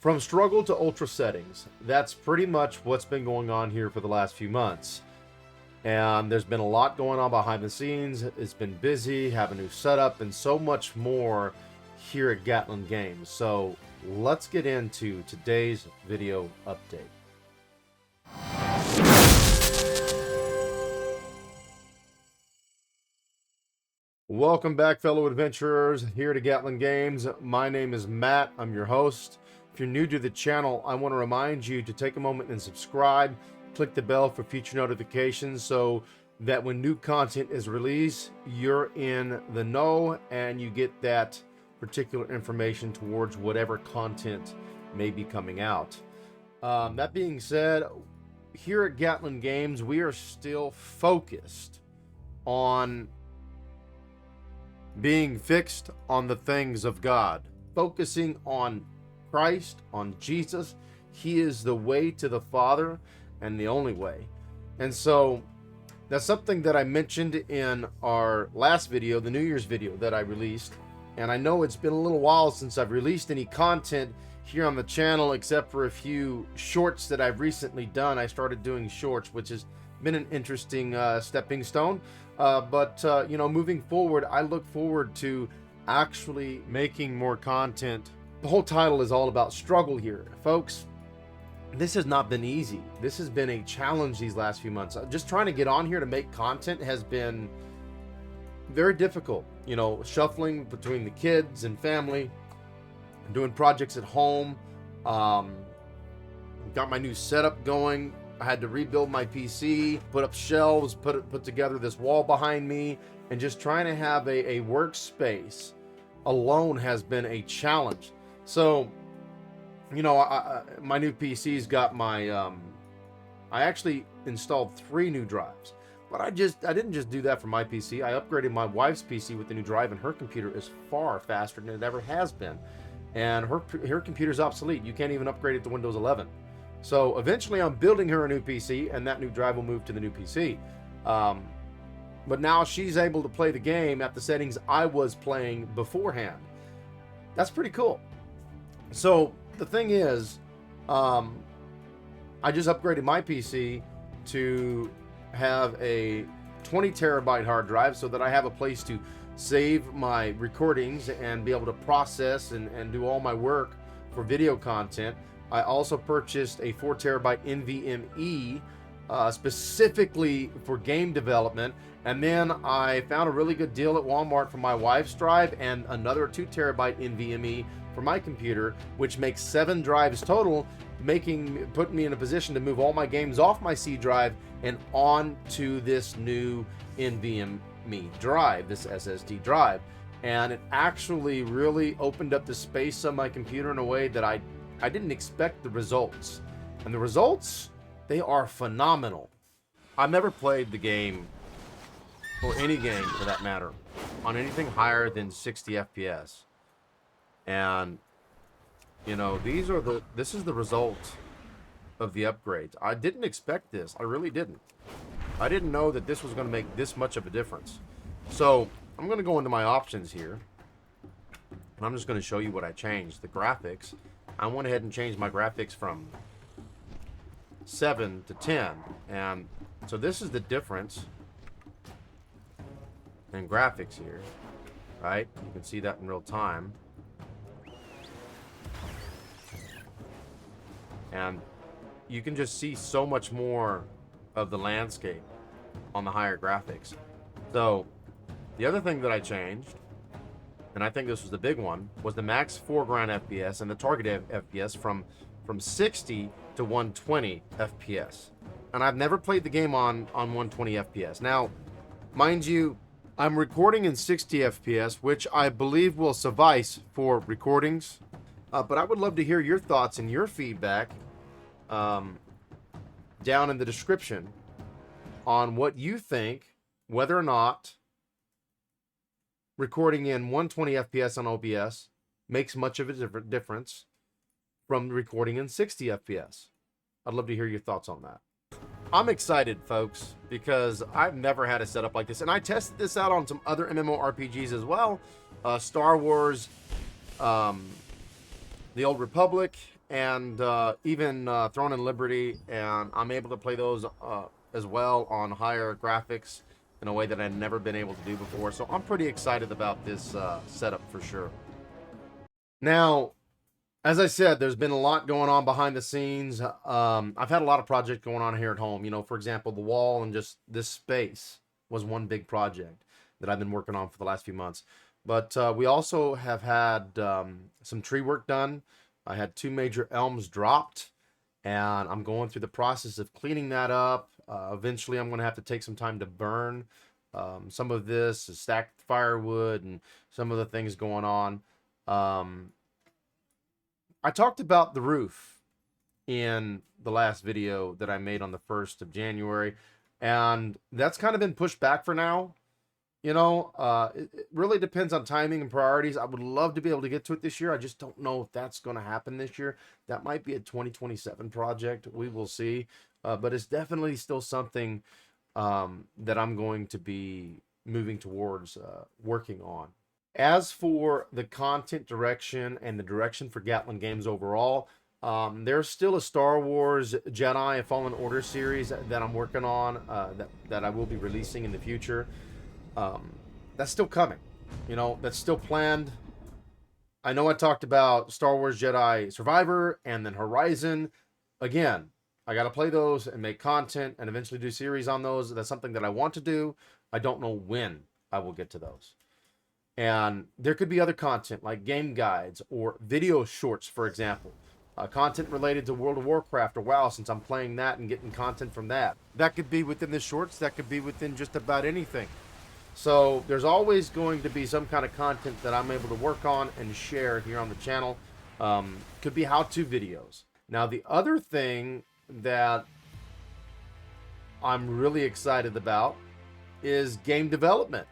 From struggle to ultra settings, that's pretty much what's been going on here for the last few months. And there's been a lot going on behind the scenes. It's been busy, have a new setup, and so much more here at Gatlin Games. So let's get into today's video update. Welcome back, fellow adventurers, here to Gatlin Games. My name is Matt. I'm your host. If you're new to the channel, I want to remind you to take a moment and subscribe. Click the bell for future notifications so that when new content is released, you're in the know and you get that particular information towards whatever content may be coming out. That being said, here at Gatlin Games, we are still focused on being fixed on the things of God, focusing on Christ, on Jesus. He is the way to the Father and the only way. And so that's something that I mentioned in our last video, the New Year's video that I released. And I know it's been a little while since I've released any content here on the channel, except for a few shorts that I've recently done. I started doing shorts, which has been an interesting stepping stone. But you know, moving forward, I look forward to actually making more content. The whole title is all about struggle here, folks. This has not been easy. This has been a challenge these last few months. Just trying to get on here to make content has been very difficult. You know, shuffling between the kids and family, doing projects at home. Got my new setup going. I had to rebuild my PC, put up shelves, put together this wall behind me, and just trying to have a workspace alone has been a challenge. So, you know, my new PC's got my, I actually installed 3 new drives, but I didn't just do that for my PC. I upgraded my wife's PC with the new drive, and her computer is far faster than it ever has been. And her computer's obsolete. You can't even upgrade it to Windows 11. So eventually I'm building her a new PC, and that new drive will move to the new PC. But now she's able to play the game at the settings I was playing beforehand. That's pretty cool. So the thing is, I just upgraded my PC to have a 20 terabyte hard drive so that I have a place to save my recordings and be able to process and do all my work for video content. I also purchased a 4 terabyte NVMe specifically for game development. And then I found a really good deal at Walmart for my wife's drive and another 2 terabyte NVMe for my computer, which makes 7 drives total, putting me in a position to move all my games off my C drive and onto this new NVMe drive, this SSD drive. And it actually really opened up the space on my computer in a way that I didn't expect the results. And the results, they are phenomenal. I've never played the game, or any game for that matter, on anything higher than 60 FPS. And you know, this is the result of the upgrades. I didn't expect this. I really didn't. I didn't know that this was going to make this much of a difference. So I'm going to go into my options here, and I'm just going to show you what I changed. The graphics, I went ahead and changed my graphics from 7 to 10. And so this is the difference in graphics here, right? You can see that in real time. And you can just see so much more of the landscape on the higher graphics. So the other thing that I changed, and I think this was the big one, was the max foreground FPS and the target FPS from 60 to 120 FPS. And I've never played the game on 120 FPS. Now, mind you, I'm recording in 60 FPS, which I believe will suffice for recordings. But I would love to hear your thoughts and your feedback down in the description on what you think, whether or not recording in 120 FPS on OBS makes much of a difference from recording in 60 FPS. I'd love to hear your thoughts on that. I'm excited, folks, because I've never had a setup like this, and I tested this out on some other MMORPGs as well. Star Wars, The Old Republic, and even Throne and Liberty, and I'm able to play those as well on higher graphics in a way that I've never been able to do before. So I'm pretty excited about this setup for sure. Now, as I said, there's been a lot going on behind the scenes. I've had a lot of projects going on here at home. You know, for example, the wall and just this space was one big project that I've been working on for the last few months. But we also have had some tree work done. I had 2 major elms dropped, and I'm going through the process of cleaning that up. Eventually, I'm going to have to take some time to burn some of this, stacked firewood, and some of the things going on. I talked about the roof in the last video that I made on the 1st of January, and that's kind of been pushed back for now. You know, it really depends on timing and priorities. I would love to be able to get to it this year. I just don't know if that's going to happen this year. That might be a 2027 project. We will see. But it's definitely still something that I'm going to be moving towards working on. As for the content direction and the direction for Gatlin Games overall, there's still a Star Wars Jedi A Fallen Order series that I'm working on that I will be releasing in the future. That's still coming. You know, that's still planned. I know I talked about Star Wars Jedi Survivor and then Horizon. Again, I got to play those and make content and eventually do series on those. That's something that I want to do. I don't know when I will get to those. And there could be other content like game guides or video shorts, for example. Content related to World of Warcraft or WoW, since I'm playing that and getting content from that. That could be within the shorts. That could be within just about anything. So there's always going to be some kind of content that I'm able to work on and share here on the channel. Could be how-to videos. Now, the other thing that I'm really excited about is game development.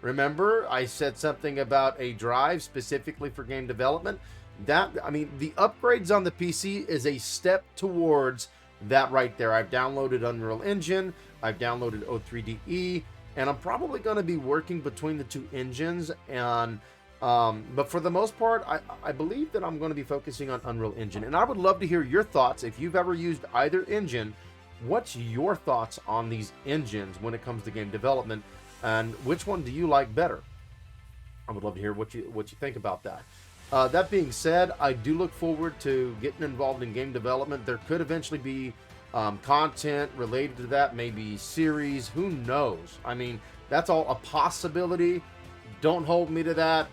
Remember, I said something about a drive specifically for game development. I mean, the upgrades on the PC is a step towards that right there. I've downloaded Unreal Engine, I've downloaded O3DE, and I'm probably going to be working between the 2 engines. And but for the most part, I believe that I'm going to be focusing on Unreal Engine. And I would love to hear your thoughts. If you've ever used either engine, what's your thoughts on these engines when it comes to game development? And which one do you like better? I would love to hear what you think about that. That being said, I do look forward to getting involved in game development. There could eventually be content related to that, maybe series, who knows? I mean, that's all a possibility. Don't hold me to that.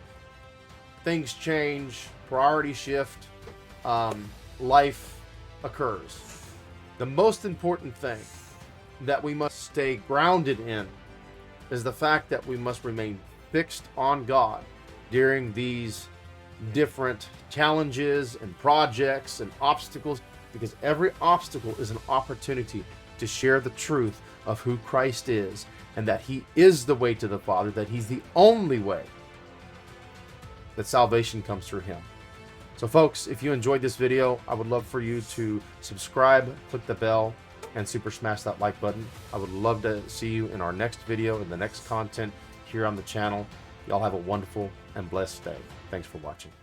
Things change, priorities shift, life occurs. The most important thing that we must stay grounded in is the fact that we must remain fixed on God during these different challenges and projects and obstacles, because every obstacle is an opportunity to share the truth of who Christ is and that he is the way to the Father, that he's the only way that salvation comes through him. So folks, if you enjoyed this video, I would love for you to subscribe, click the bell, and super smash that like button. I would love to see you in our next video, in the next content here on the channel. Y'all have a wonderful and blessed day. Thanks for watching.